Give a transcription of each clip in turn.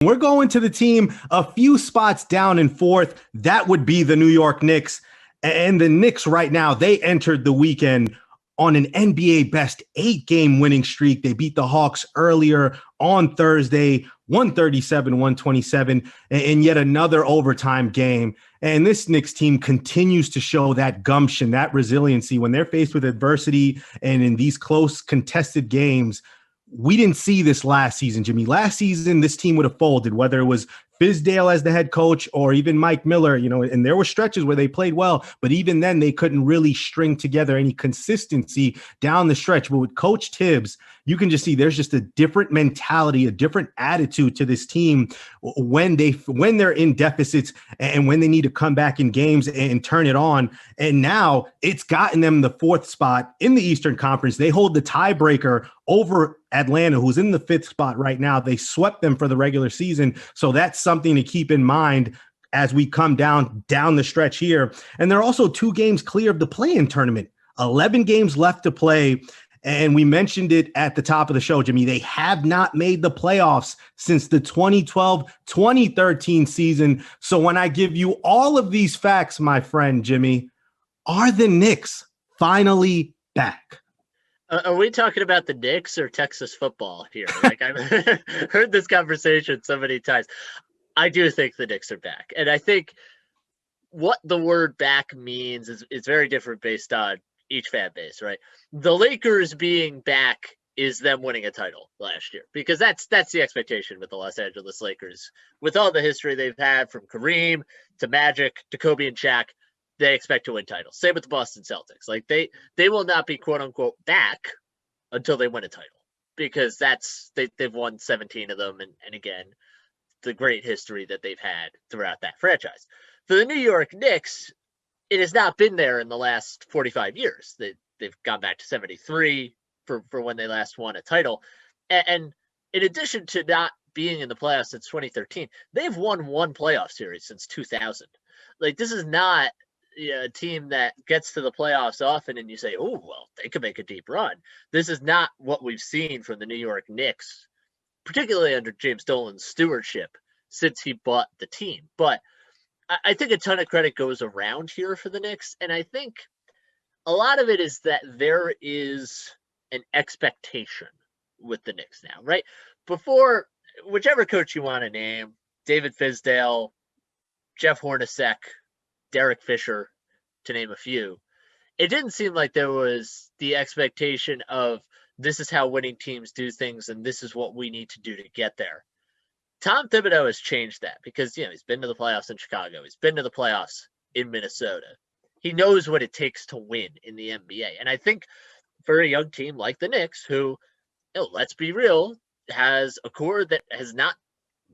We're going to the team a few spots down in fourth. That would be the New York Knicks. And the Knicks right now, they entered the weekend on an NBA best 8-game winning streak. They beat the Hawks earlier on Thursday, 137-127, in yet another overtime game. And this Knicks team continues to show that gumption, that resiliency when they're faced with adversity and in these close contested games. We didn't see this last season, Jimmy. Last season, this team would have folded, whether it was Fizdale as the head coach or even Mike Miller, and there were stretches where they played well, but even then they couldn't really string together any consistency down the stretch. But with Coach Tibbs, you can just see there's just a different mentality, a different attitude to this team when they're in deficits and when they need to come back in games and turn it on. And now it's gotten them the fourth spot in the Eastern Conference. They hold the tiebreaker over Atlanta, who's in the fifth spot right now. They swept them for the regular season. So that's something to keep in mind as we come down the stretch here. And they're also 2 games clear of the play-in tournament, 11 games left to play. And we mentioned it at the top of the show, Jimmy. They have not made the playoffs since the 2012-2013 season. So when I give you all of these facts, my friend Jimmy, are the Knicks finally back? Are we talking about the Knicks or Texas football here? Like, I've heard this conversation so many times. I do think the Knicks are back. And I think what the word back means is very different based on each fan base, right? The Lakers being back is them winning a title last year, because that's the expectation with the Los Angeles Lakers. With all the history they've had, from Kareem to Magic to Kobe and Shaq, they expect to win titles. Same with the Boston Celtics. Like, they will not be quote unquote back until they win a title, because they've won 17 of them. And again, the great history that they've had throughout that franchise. For the New York Knicks, it has not been there in the last 45 years. They've gone back to 73 for when they last won a title. And in addition to not being in the playoffs since 2013, they've won 1 playoff series since 2000. Like, this is not a team that gets to the playoffs often and you say, oh, well, they could make a deep run. This is not what we've seen from the New York Knicks, particularly under James Dolan's stewardship since he bought the team. But I think a ton of credit goes around here for the Knicks. And I think a lot of it is that there is an expectation with the Knicks now, right? Before, whichever coach you want to name, David Fizdale, Jeff Hornacek, Derek Fisher, to name a few, it didn't seem like there was the expectation of this is how winning teams do things and this is what we need to do to get there. Tom Thibodeau has changed that, because he's been to the playoffs in Chicago. He's been to the playoffs in Minnesota. He knows what it takes to win in the NBA. And I think for a young team like the Knicks, who, let's be real, has a core that has not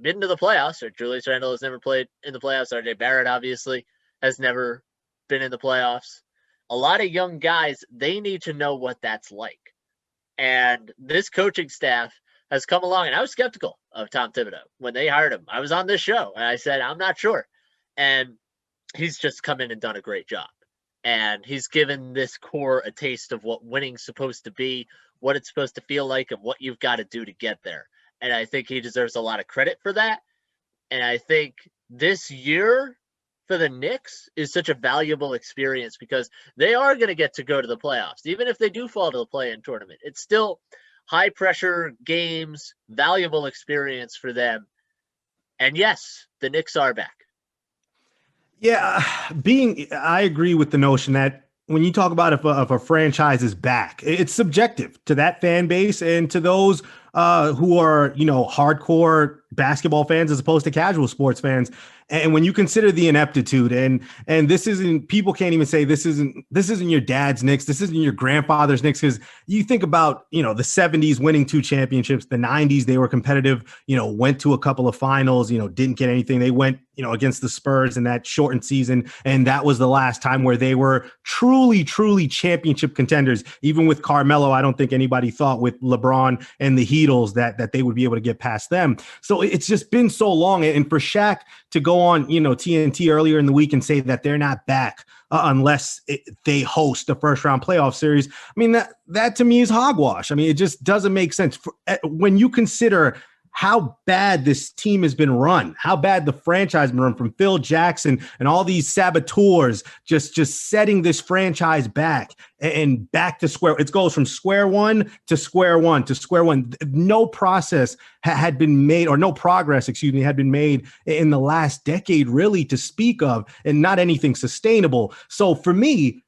been to the playoffs, or Julius Randle has never played in the playoffs. RJ Barrett obviously has never been in the playoffs. A lot of young guys, they need to know what that's like. And this coaching staff has come along, and I was skeptical of Tom Thibodeau when they hired him. I was on this show and I said, I'm not sure. And he's just come in and done a great job. And he's given this core a taste of what winning's supposed to be, what it's supposed to feel like, and what you've got to do to get there. And I think he deserves a lot of credit for that. And I think this year for the Knicks is such a valuable experience, because they are going to get to go to the playoffs. Even if they do fall to the play-in tournament, it's still high pressure games, valuable experience for them. And yes, the Knicks are back. Yeah, I agree with the notion that when you talk about if a franchise is back, it's subjective to that fan base and to those who are, hardcore basketball fans as opposed to casual sports fans. And when you consider the ineptitude and this isn't, people can't even say this isn't your dad's Knicks, this isn't your grandfather's Knicks, because you think about, the 70s winning 2 championships, the 90s, they were competitive, went to a couple of finals, didn't get anything. They went, against the Spurs in that shortened season. And that was the last time where they were truly, truly championship contenders. Even with Carmelo, I don't think anybody thought with LeBron and the Heatles that they would be able to get past them. So it's just been so long. And for Shaq to go on, TNT earlier in the week and say that they're not back unless they host a first round playoff series. I mean, that to me is hogwash. I mean, it just doesn't make sense when you consider how bad this team has been run, how bad the franchise has been run, from Phil Jackson and all these saboteurs just setting this franchise back and back to square. It goes from square one to square one to square one. No process had been made, or no progress, had been made in the last decade, really, to speak of, and not anything sustainable. So for me,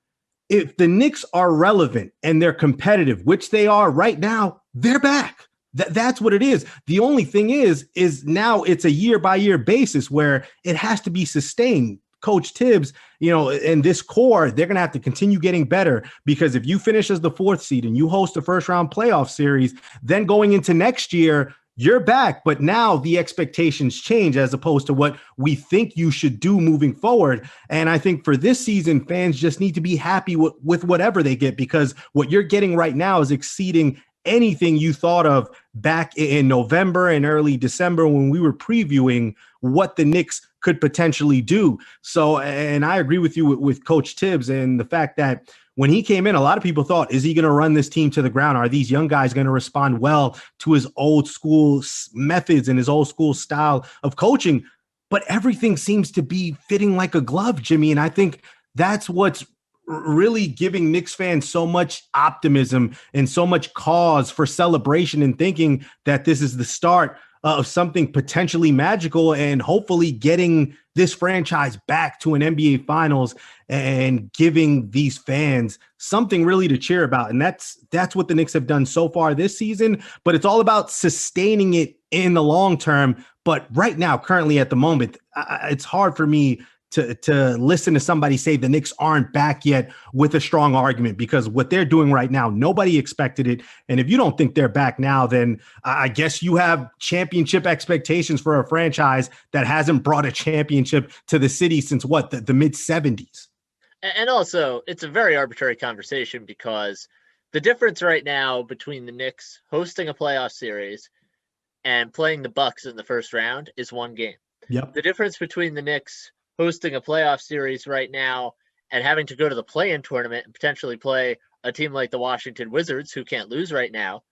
if the Knicks are relevant and they're competitive, which they are right now, they're back. That's what it is. The only thing is now it's a year-by-year basis where it has to be sustained. Coach Tibbs, and this core, they're going to have to continue getting better, because if you finish as the 4th seed and you host a first-round playoff series, then going into next year, you're back. But now the expectations change as opposed to what we think you should do moving forward. And I think for this season, fans just need to be happy with whatever they get, because what you're getting right now is exceeding anything you thought of back in November and early December when we were previewing what the Knicks could potentially do. So, and I agree with you with Coach Tibbs, and the fact that when he came in, a lot of people thought, is he going to run this team to the ground? Are these young guys going to respond well to his old school methods and his old school style of coaching? But everything seems to be fitting like a glove, Jimmy. And I think that's what's really giving Knicks fans so much optimism and so much cause for celebration, and thinking that this is the start of something potentially magical, and hopefully getting this franchise back to an NBA Finals and giving these fans something really to cheer about. And that's what the Knicks have done so far this season, but it's all about sustaining it in the long term. But right now, currently at the moment, it's hard for me to listen to somebody say the Knicks aren't back yet with a strong argument, because what they're doing right now, nobody expected it. And if you don't think they're back now, then I guess you have championship expectations for a franchise that hasn't brought a championship to the city since the mid-70s. And also, it's a very arbitrary conversation, because the difference right now between the Knicks hosting a playoff series and playing the Bucks in the first round is 1 game. Yep. The difference between the Knicks hosting a playoff series right now and having to go to the play-in tournament and potentially play a team like the Washington Wizards, who can't lose right now,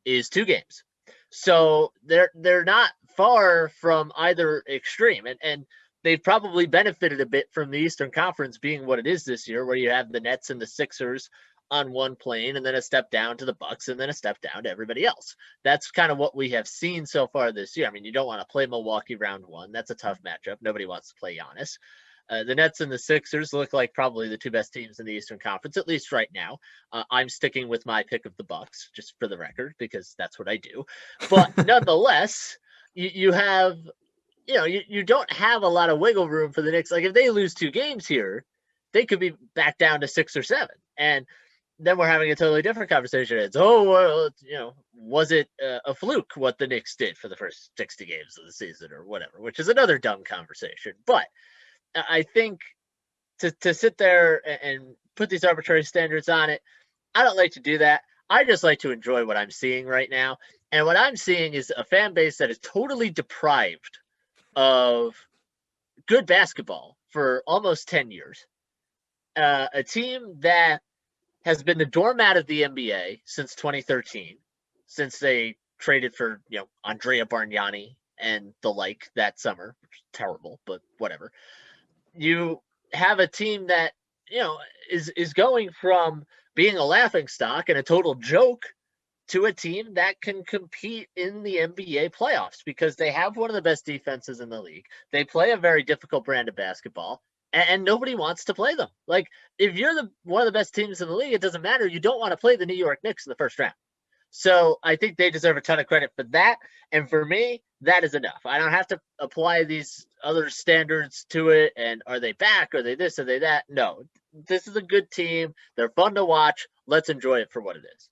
is 2 games. So they're not far from either extreme. And they've probably benefited a bit from the Eastern Conference being what it is this year, where you have the Nets and the Sixers on one plane, and then a step down to the Bucks, and then a step down to everybody else. That's kind of what we have seen so far this year. I mean, you don't want to play Milwaukee round 1. That's a tough matchup. Nobody wants to play Giannis. The Nets and the Sixers look like probably the 2 best teams in the Eastern Conference, at least right now. I'm sticking with my pick of the Bucks, just for the record, because that's what I do. But nonetheless, you have, you don't have a lot of wiggle room for the Knicks. Like, if they lose 2 games here, they could be back down to 6 or 7. And then we're having a totally different conversation. It's, was it a fluke what the Knicks did for the first 60 games of the season or whatever, which is another dumb conversation. But I think to sit there and put these arbitrary standards on it, I don't like to do that. I just like to enjoy what I'm seeing right now. And what I'm seeing is a fan base that is totally deprived of good basketball for almost 10 years. A team that has been the doormat of the NBA since 2013, since they traded for, Andrea Bargnani and the like that summer, which is terrible, but whatever. You have a team that, is going from being a laughingstock and a total joke to a team that can compete in the NBA playoffs, because they have one of the best defenses in the league. They play a very difficult brand of basketball. And nobody wants to play them. Like, if you're one of the best teams in the league, it doesn't matter. You don't want to play the New York Knicks in the first round. So I think they deserve a ton of credit for that. And for me, that is enough. I don't have to apply these other standards to it. And are they back? Are they this? Are they that? No, this is a good team. They're fun to watch. Let's enjoy it for what it is.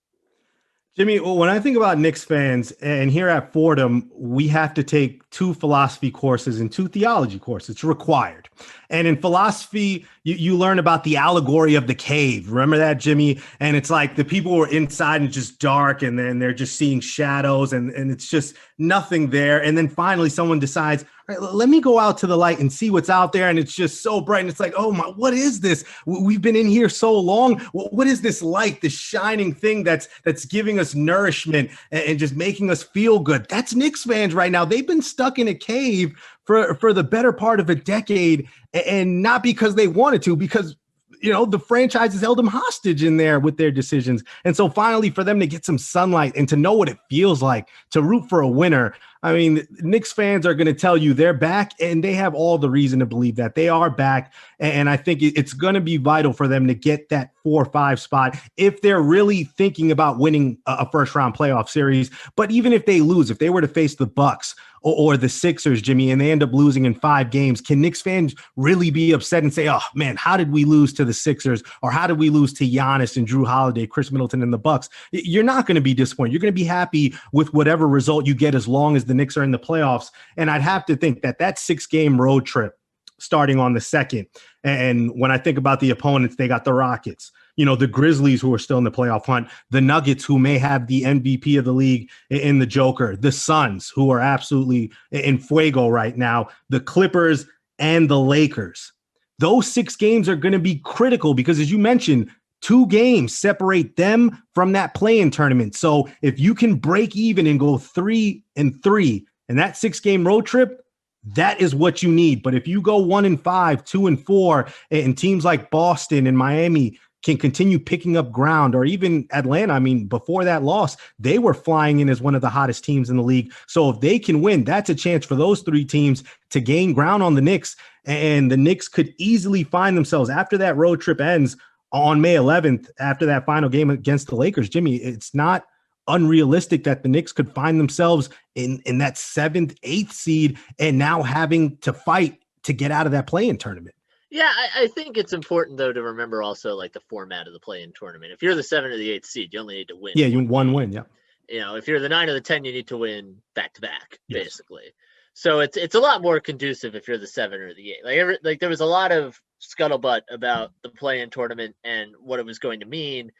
Jimmy, when I think about Knicks fans, and here at Fordham, we have to take 2 philosophy courses and 2 theology courses. It's required. And in philosophy, you learn about the allegory of the cave. Remember that, Jimmy? And it's like the people were inside and just dark, and then they're just seeing shadows. And it's just nothing there. And then finally someone decides, all right, let me go out to the light and see what's out there. And it's just so bright. And it's like, oh my, what is this? We've been in here so long. What is this light, this shining thing that's giving us nourishment and just making us feel good? That's Knicks fans right now. They've been stuck in a cave for the better part of a decade, and not because they wanted to, because the franchise has held them hostage in there with their decisions. And so finally for them to get some sunlight and to know what it feels like to root for a winner. I mean, Knicks fans are going to tell you they're back, and they have all the reason to believe that they are back. And I think it's going to be vital for them to get that 4-5 spot if they're really thinking about winning a first round playoff series. But even if they lose, if they were to face the Bucks or the Sixers, Jimmy, and they end up losing in 5 games, can Knicks fans really be upset and say, oh man, how did we lose to the Sixers? Or how did we lose to Giannis and Drew Holiday, Chris Middleton, and the Bucks? You're not going to be disappointed. You're going to be happy with whatever result you get as long as the Knicks are in the playoffs. And I'd have to think that 6-game road trip starting on the 2nd. And when I think about the opponents, they got the Rockets, the Grizzlies, who are still in the playoff hunt, the Nuggets, who may have the MVP of the league in the Joker, the Suns, who are absolutely in fuego right now, the Clippers and the Lakers. Those 6 games are going to be critical because, as you mentioned, 2 games separate them from that play-in tournament. So if you can break even and go 3-3 in that 6-game road trip, that is what you need. But if you go 1-5, 2-4, and teams like Boston and Miami can continue picking up ground, or even Atlanta, I mean, before that loss, they were flying in as one of the hottest teams in the league. So if they can win, that's a chance for those 3 teams to gain ground on the Knicks. And the Knicks could easily find themselves, after that road trip ends on May 11th, after that final game against the Lakers, Jimmy, it's not unrealistic that the Knicks could find themselves in that 7th, 8th seed, and now having to fight to get out of that play-in tournament. Yeah, I think it's important, though, to remember also like the format of the play-in tournament. If you're the 7th or the 8th seed, you only need to win. Yeah, you one win, yeah. If you're the 9 or the 10, you need to win back-to-back, basically. So it's a lot more conducive if you're the 7 or the 8. Like there was a lot of scuttlebutt about the play-in tournament and what it was going to mean.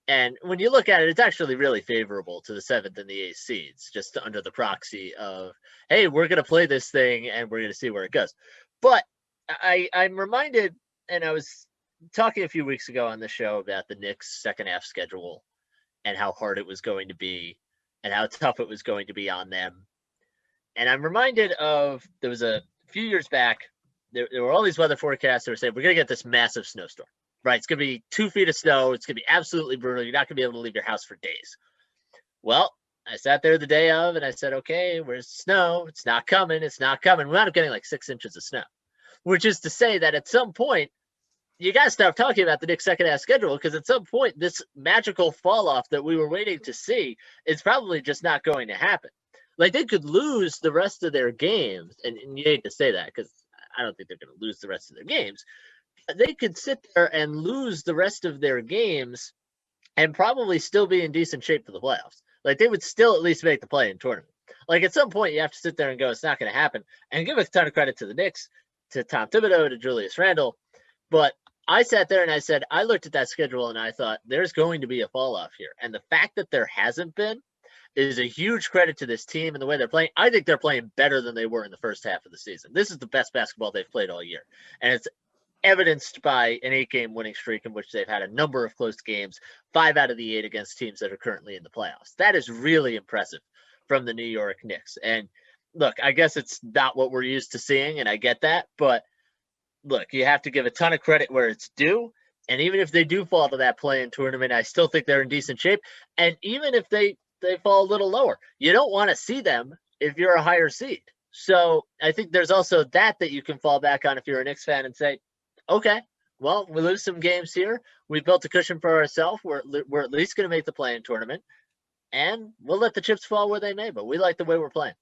And when you look at it, it's actually really favorable to the 7th and the 8th seeds, just under the proxy of, hey, we're going to play this thing and we're going to see where it goes. But I'm reminded, and I was talking a few weeks ago on the show about the Knicks' second half schedule and how hard it was going to be and how tough it was going to be on them. And I'm reminded of, there was a few years back, there were all these weather forecasts that were saying, we're going to get this massive snowstorm. Right, it's going to be 2 feet of snow. It's going to be absolutely brutal. You're not going to be able to leave your house for days. Well, I sat there the day of, and I said, okay, where's the snow? It's not coming. It's not coming. We wound up getting like 6 inches of snow, which is to say that at some point, you got to stop talking about the Knicks' second half schedule, because at some point, this magical fall off that we were waiting to see is probably just not going to happen. Like, they could lose the rest of their games, and you hate to say that because I don't think they're going to lose the rest of their games. They could sit there and lose the rest of their games and probably still be in decent shape for the playoffs. Like, they would still at least make the play-in tournament. Like, at some point, you have to sit there and go, it's not going to happen. And give a ton of credit to the Knicks, to Tom Thibodeau, to Julius Randle. But I sat there and I said, I looked at that schedule and I thought, there's going to be a fall-off here. And the fact that there hasn't been is a huge credit to this team and the way they're playing. I think they're playing better than they were in the first half of the season. This is the best basketball they've played all year. And it's evidenced by an 8-game winning streak in which they've had a number of close games, 5 out of the 8 against teams that are currently in the playoffs. That is really impressive from the New York Knicks. And look, I guess it's not what we're used to seeing, and I get that, but look, you have to give a ton of credit where it's due. And even if they do fall to that play-in tournament, I still think they're in decent shape. And even if they fall a little lower, you don't want to see them if you're a higher seed. So I think there's also that you can fall back on if you're a Knicks fan and say, okay, well, we lose some games here. We built a cushion for ourselves. We're at least going to make the play-in tournament, and we'll let the chips fall where they may, but we like the way we're playing.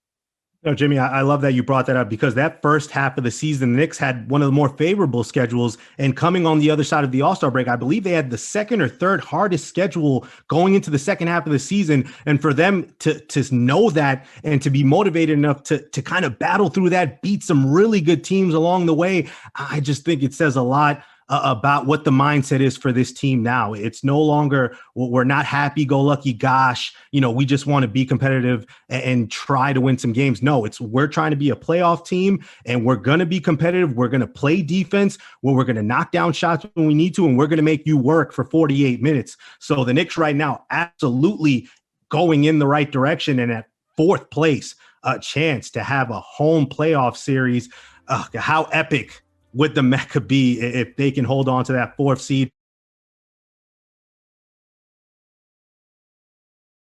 No, Jimmy, I love that you brought that up, because that first half of the season, the Knicks had one of the more favorable schedules, and coming on the other side of the All-Star break, I believe they had the second or third hardest schedule going into the second half of the season. And for them to know that and to be motivated enough to kind of battle through that, beat some really good teams along the way, I just think it says a lot about what the mindset is for this team now. It's no longer, we're not happy-go-lucky, gosh, we just want to be competitive and try to win some games. No, we're trying to be a playoff team, and we're going to be competitive. We're going to play defense where we're going to knock down shots when we need to, and we're going to make you work for 48 minutes. So the Knicks right now absolutely going in the right direction, and at fourth place, a chance to have a home playoff series. How epic would the Mecca be if they can hold on to that fourth seed?